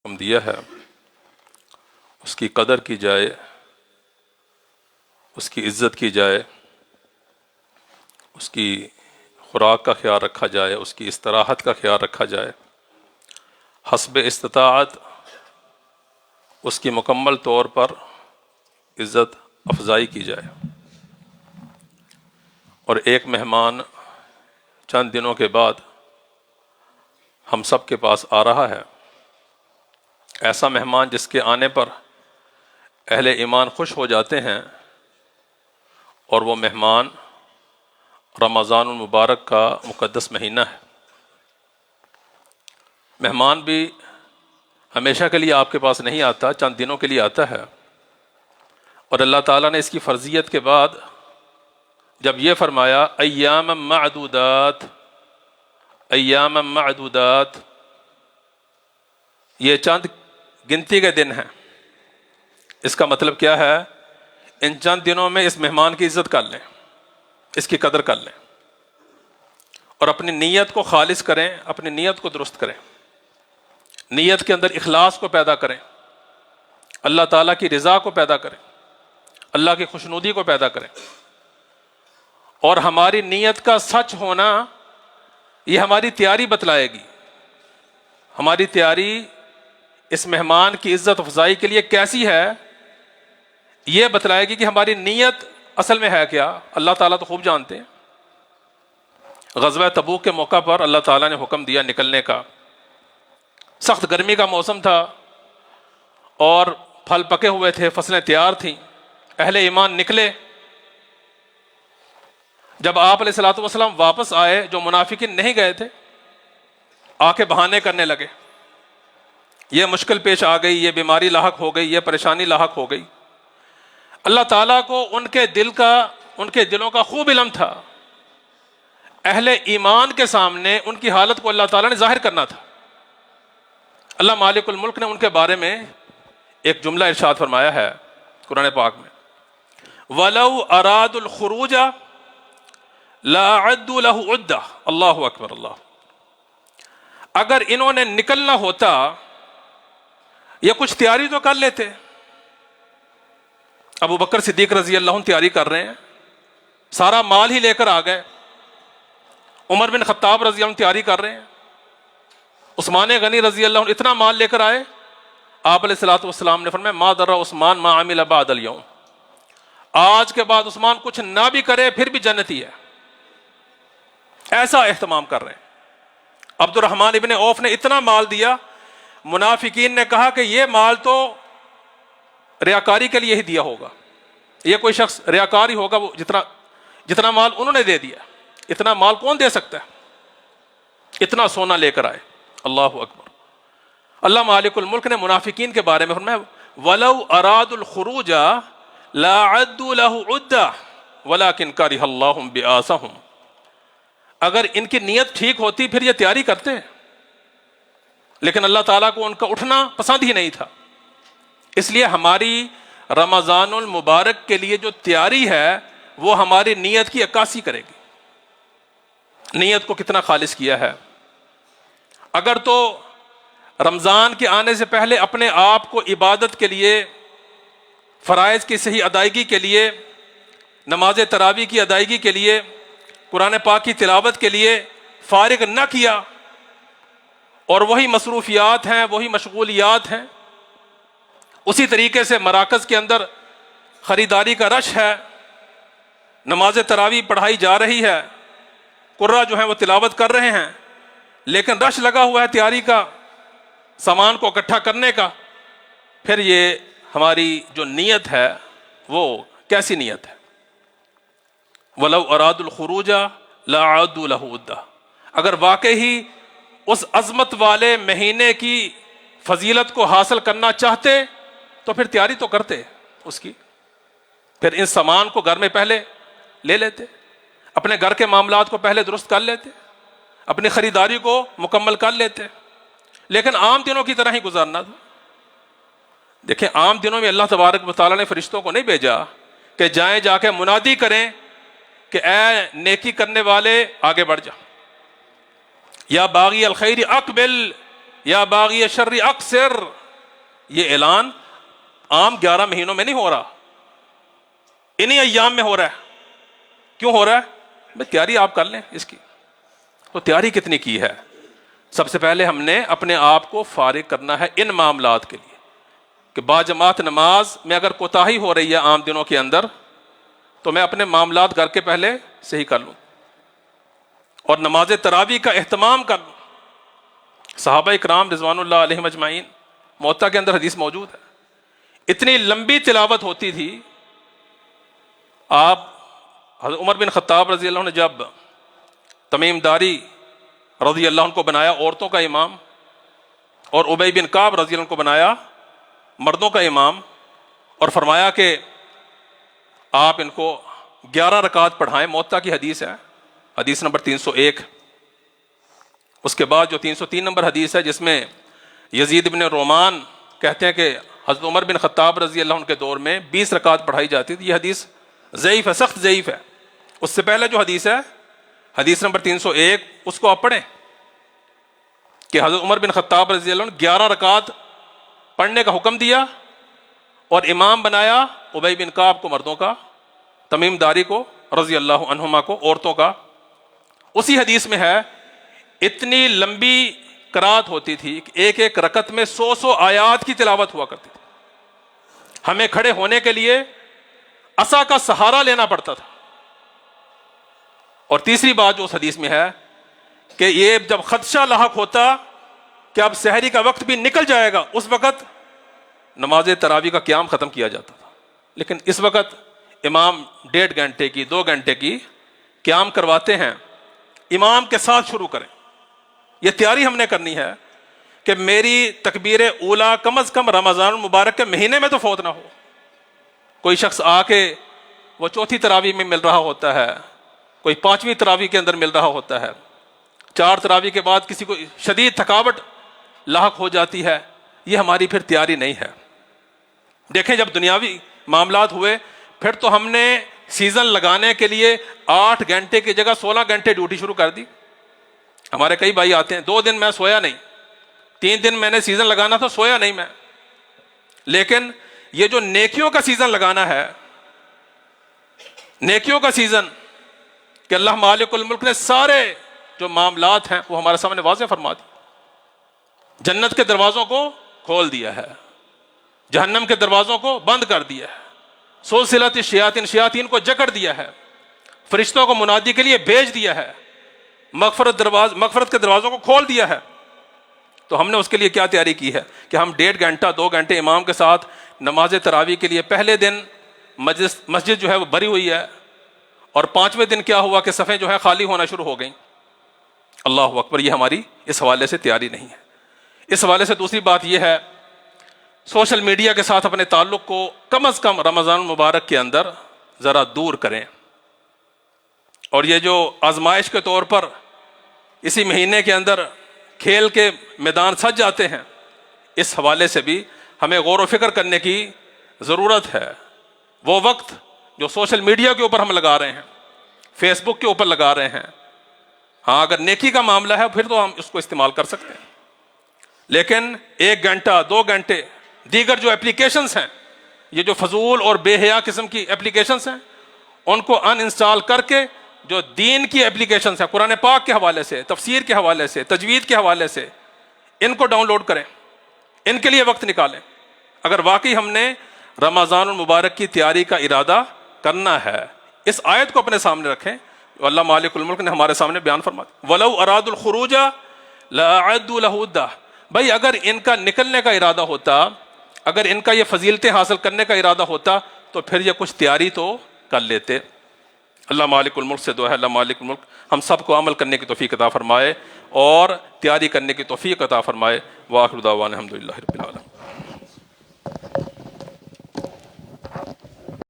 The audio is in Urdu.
دیا ہے اس کی قدر کی جائے، اس کی عزت کی جائے، اس کی خوراک کا خیال رکھا جائے، اس کی استراحت کا خیال رکھا جائے، حسب استطاعت اس کی مکمل طور پر عزت افزائی کی جائے۔ اور ایک مہمان چند دنوں کے بعد ہم سب کے پاس آ رہا ہے، ایسا مہمان جس کے آنے پر اہل ایمان خوش ہو جاتے ہیں، اور وہ مہمان رمضان المبارک کا مقدس مہینہ ہے۔ مہمان بھی ہمیشہ کے لیے آپ کے پاس نہیں آتا، چند دنوں کے لیے آتا ہے، اور اللہ تعالیٰ نے اس کی فرضیت کے بعد جب یہ فرمایا ایام معدودات، ایام معدودات، یہ چند گنتی کے دن ہیں، اس کا مطلب کیا ہے؟ ان چند دنوں میں اس مہمان کی عزت کر لیں، اس کی قدر کر لیں، اور اپنی نیت کو خالص کریں، اپنی نیت کو درست کریں، نیت کے اندر اخلاص کو پیدا کریں، اللہ تعالیٰ کی رضا کو پیدا کریں، اللہ کی خوشنودی کو پیدا کریں۔ اور ہماری نیت کا سچ ہونا یہ ہماری تیاری بتلائے گی، ہماری تیاری اس مہمان کی عزت افزائی کے لیے کیسی ہے یہ بتلائے گی کہ ہماری نیت اصل میں ہے کیا۔ اللہ تعالیٰ تو خوب جانتے ہیں۔ غزوہ تبوک کے موقع پر اللہ تعالیٰ نے حکم دیا نکلنے کا، سخت گرمی کا موسم تھا اور پھل پکے ہوئے تھے، فصلیں تیار تھیں، اہل ایمان نکلے۔ جب آپ علیہ الصلوۃ والسلام واپس آئے، جو منافقین نہیں گئے تھے آ کے بہانے کرنے لگے، یہ مشکل پیش آ گئی، یہ بیماری لاحق ہو گئی، یہ پریشانی لاحق ہو گئی۔ اللہ تعالیٰ کو ان کے دلوں کا خوب علم تھا، اہل ایمان کے سامنے ان کی حالت کو اللہ تعالیٰ نے ظاہر کرنا تھا۔ اللہ مالک الملک نے ان کے بارے میں ایک جملہ ارشاد فرمایا ہے قرآن پاک میں، وَلَوْ أَرَادُوا الْخُرُوجَ لَأَعَدُّوا لَهُ عُدَّةً۔ اللہ اکبر، اللہ، اگر انہوں نے نکلنا ہوتا یہ کچھ تیاری تو کر لیتے۔ ابو بکر صدیق رضی اللہ عنہ تیاری کر رہے ہیں، سارا مال ہی لے کر آ گئے۔ عمر بن خطاب رضی اللہ عنہ تیاری کر رہے ہیں، عثمان غنی رضی اللہ عنہ اتنا مال لے کر آئے۔ آپ علیہ الصلوۃ والسلام نے فرمایا ما ضر عثمان ما عمل بعد اليوم، آج کے بعد عثمان کچھ نہ بھی کرے پھر بھی جنتی ہے، ایسا اہتمام کر رہے ہیں۔ عبد الرحمن ابن عوف نے اتنا مال دیا، منافقین نے کہا کہ یہ مال تو ریاکاری کے لیے ہی دیا ہوگا، یہ کوئی شخص ریاکار ہی ہوگا، وہ جتنا مال انہوں نے دے دیا، اتنا مال کون دے سکتا ہے؟ اتنا سونا لے کر آئے۔ اللہ اکبر۔ اللہ مالک الملک نے منافقین کے بارے میں فرمایا وَلَوْ أَرَادُوا الْخُرُوجَ لَأَعَدُّوا لَهُ عُدَّةً وَلَكِنْ كَرِهَ اللَّهُ بِآسَهُمْ، اگر ان کی نیت ٹھیک ہوتی پھر یہ تیاری کرتے، لیکن اللہ تعالیٰ کو ان کا اٹھنا پسند ہی نہیں تھا۔ اس لیے ہماری رمضان المبارک کے لیے جو تیاری ہے وہ ہماری نیت کی عکاسی کرے گی، نیت کو کتنا خالص کیا ہے۔ اگر تو رمضان کے آنے سے پہلے اپنے آپ کو عبادت کے لیے، فرائض کی صحیح ادائیگی کے لیے، نماز تراویح کی ادائیگی کے لیے، قرآن پاک کی تلاوت کے لیے فارغ نہ کیا، اور وہی مصروفیات ہیں، وہی مشغولیات ہیں، اسی طریقے سے مراکز کے اندر خریداری کا رش ہے، نماز تراویح پڑھائی جا رہی ہے، قرہ جو ہیں وہ تلاوت کر رہے ہیں، لیکن رش لگا ہوا ہے تیاری کا، سامان کو اکٹھا کرنے کا، پھر یہ ہماری جو نیت ہے وہ کیسی نیت ہے؟ وَلَوْ أَرَادُوا الْخُرُوجَ لَأَعَدُّوا لَهُ عُدَّةً، اگر واقعی اس عظمت والے مہینے کی فضیلت کو حاصل کرنا چاہتے تو پھر تیاری تو کرتے اس کی، پھر ان سامان کو گھر میں پہلے لے لیتے، اپنے گھر کے معاملات کو پہلے درست کر لیتے، اپنی خریداری کو مکمل کر لیتے، لیکن عام دنوں کی طرح ہی گزارنا تھا۔ دیکھیں عام دنوں میں اللہ تبارک و تعالیٰ نے فرشتوں کو نہیں بھیجا کہ جائیں جا کے منادی کریں کہ اے نیکی کرنے والے آگے بڑھ جا، یا باغی الخیر اقبل، یا باغی الشر اقصر، یہ اعلان عام 11 مہینوں میں نہیں ہو رہا، انہی ایام میں ہو رہا ہے۔ کیوں ہو رہا ہے؟ بھئی تیاری آپ کر لیں اس کی۔ تو تیاری کتنی کی ہے؟ سب سے پہلے ہم نے اپنے آپ کو فارغ کرنا ہے ان معاملات کے لیے کہ باجماعت نماز میں اگر کوتاہی ہو رہی ہے عام دنوں کے اندر تو میں اپنے معاملات گھر کے پہلے صحیح کر لوں اور نماز تراویح کا اہتمام کر لوں۔ صحابہ اکرام رضوان اللہ علیہم اجمعین، موطا کے اندر حدیث موجود ہے، اتنی لمبی تلاوت ہوتی تھی۔ آپ حضرت عمر بن خطاب رضی اللہ عنہ نے جب تمیم داری رضی اللہ عنہ کو بنایا عورتوں کا امام اور ابی بن کعب رضی اللہ عنہ کو بنایا مردوں کا امام، اور فرمایا کہ آپ ان کو 11 رکعت پڑھائیں، موطا کی حدیث ہے، حدیث نمبر 301۔ اس کے بعد جو 303 نمبر حدیث ہے جس میں یزید بن رومان کہتے ہیں کہ حضرت عمر بن خطاب رضی اللہ عنہ کے دور میں 20 رکعت پڑھائی جاتی تھی، یہ حدیث ضعیف ہے، سخت ضعیف ہے۔ اس سے پہلے جو حدیث ہے حدیث نمبر 301 اس کو آپ پڑھیں کہ حضرت عمر بن خطاب رضی اللہ عنہ 11 رکعت پڑھنے کا حکم دیا اور امام بنایا ابی بن کعب کو مردوں کا، تمیم داری کو رضی اللہ عنہما کو عورتوں کا۔ اسی حدیث میں ہے اتنی لمبی قرات ہوتی تھی کہ ایک ایک رکعت میں 100 آیات کی تلاوت ہوا کرتی تھی، ہمیں کھڑے ہونے کے لیے عصا کا سہارا لینا پڑتا تھا۔ اور تیسری بات جو اس حدیث میں ہے کہ یہ جب خدشہ لاحق ہوتا کہ اب سحری کا وقت بھی نکل جائے گا، اس وقت نماز تراویح کا قیام ختم کیا جاتا تھا۔ لیکن اس وقت امام 1.5 گھنٹے کی 2 گھنٹے کی قیام کرواتے ہیں، امام کے ساتھ شروع کریں۔ یہ تیاری ہم نے کرنی ہے کہ میری تکبیر اولیٰ کم از کم رمضان المبارک کے مہینے میں تو فوت نہ ہو۔ کوئی شخص آ کے وہ چوتھی تراویح میں مل رہا ہوتا ہے، کوئی 5ویں تراویح کے اندر مل رہا ہوتا ہے، 4 تراویح کے بعد کسی کو شدید تھکاوٹ لاحق ہو جاتی ہے، یہ ہماری پھر تیاری نہیں ہے۔ دیکھیں جب دنیاوی معاملات ہوئے پھر تو ہم نے سیزن لگانے کے لیے 8 گھنٹے کی جگہ 16 گھنٹے ڈیوٹی شروع کر دی۔ ہمارے کئی بھائی آتے ہیں 2 دن میں سویا نہیں، 3 دن میں نے سیزن لگانا تھا سویا نہیں میں۔ لیکن یہ جو نیکیوں کا سیزن لگانا ہے، نیکیوں کا سیزن کہ اللہ مالک الملک نے سارے جو معاملات ہیں وہ ہمارے سامنے واضح فرما دی، جنت کے دروازوں کو کھول دیا ہے، جہنم کے دروازوں کو بند کر دیا ہے، سلسلۃ الشیاطین، شیاطین کو جکڑ دیا ہے، فرشتوں کو منادی کے لیے بھیج دیا ہے، مغفرت کے دروازوں کو کھول دیا ہے۔ تو ہم نے اس کے لیے کیا تیاری کی ہے کہ ہم 1.5 گھنٹہ 2 گھنٹے امام کے ساتھ نماز تراویح کے لیے، پہلے دن مسجد جو ہے وہ بھری ہوئی ہے اور 5ویں دن کیا ہوا کہ صفیں جو ہے خالی ہونا شروع ہو گئیں۔ اللہ اکبر، یہ ہماری اس حوالے سے تیاری نہیں ہے۔ اس حوالے سے دوسری بات یہ ہے، سوشل میڈیا کے ساتھ اپنے تعلق کو کم از کم رمضان المبارک کے اندر ذرا دور کریں۔ اور یہ جو آزمائش کے طور پر اسی مہینے کے اندر کھیل کے میدان سج جاتے ہیں، اس حوالے سے بھی ہمیں غور و فکر کرنے کی ضرورت ہے۔ وہ وقت جو سوشل میڈیا کے اوپر ہم لگا رہے ہیں، فیس بک کے اوپر لگا رہے ہیں، ہاں اگر نیکی کا معاملہ ہے پھر تو ہم اس کو استعمال کر سکتے ہیں، لیکن 1 گھنٹہ 2 گھنٹے دیگر جو اپلیکیشنز ہیں، یہ جو فضول اور بے حیا قسم کی اپلیکیشنز ہیں، ان کو ان انسٹال کر کے جو دین کی اپلیکیشنز ہیں، قرآن پاک کے حوالے سے، تفسیر کے حوالے سے، تجوید کے حوالے سے، ان کو ڈاؤن لوڈ کریں، ان کے لیے وقت نکالیں۔ اگر واقعی ہم نے رمضان المبارک کی تیاری کا ارادہ کرنا ہے، اس آیت کو اپنے سامنے رکھیں، اللہ مالک الملک نے ہمارے سامنے بیان فرما دیا، وَلَوْ أَرَادُوا الْخُرُوجَ لَأَعَدُّوا لَهُ عُدَّةً۔ بھائی اگر ان کا نکلنے کا ارادہ ہوتا، اگر ان کا یہ فضیلتیں حاصل کرنے کا ارادہ ہوتا تو پھر یہ کچھ تیاری تو کر لیتے۔ اللہ مالک الملک سے دعا ہے، اللہ مالک الملک ہم سب کو عمل کرنے کی توفیق عطا فرمائے اور تیاری کرنے کی توفیق عطا فرمائے۔ وآخر دعوانا الحمدللہ رب العالمین۔